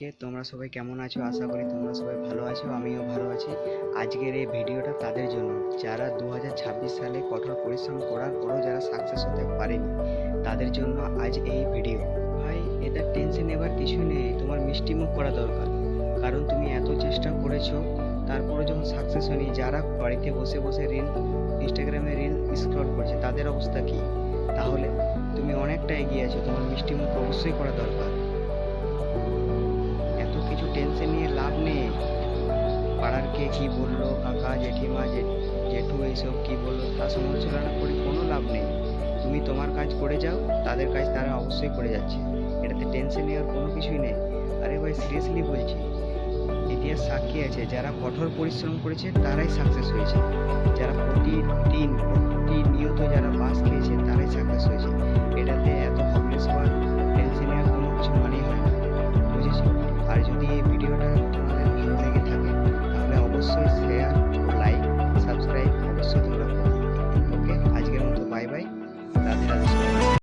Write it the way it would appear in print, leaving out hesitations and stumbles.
তোমরা সবাই কেমন আছো? আশা করি তোমরা সবাই ভালো আছো, আমিও ভালো আছি। আজকের এই ভিডিওটা তাদের জন্য যারা 2026 সালে কঠোর পরিশ্রম করার পরও যারা সাকসেস হতে পারেনি, তাদের জন্য আজ এই ভিডিও। ভাই, এটা টেনশন নেবার কিছু নেই, তোমার মিষ্টি মুখ করা দরকার। কারণ তুমি এত চেষ্টা করেছো, তারপরে যখন সাকসেস হয়নি, যারা বাড়িতে বসে বসে ইনস্টাগ্রামে রিল স্ক্রল করছে তাদের অবস্থা কি? তাহলে তুমি অনেকটা এগিয়ে আছো, তোমার মিষ্টি মুখ অবশ্যই করা দরকার। এত কিছু টেনশন নিয়ে লাভ নেই। পাড়ার কে কি বললো, কাকা জেঠিমা জেঠু এইসব কি বললো, তার সমালোচনা করে কোনো লাভ নেই। তুমি তোমার কাজ করে যাও, তাদের কাজ তারা অবশ্যই করে যাচ্ছে। এটাতে টেনশন নেওয়ার কোনো কিছুই নেই। আরে ভাই, সিরিয়াসলি বলছি, ইতিহাস সাক্ষী আছে, যারা কঠোর পরিশ্রম করেছে তারাই সাকসেস হয়েছে। যারা প্রতিনিয়ত যারা বাস খেয়েছে তারাই সাকসেস হয়েছে। এটাতে এত হopeless হওয়ার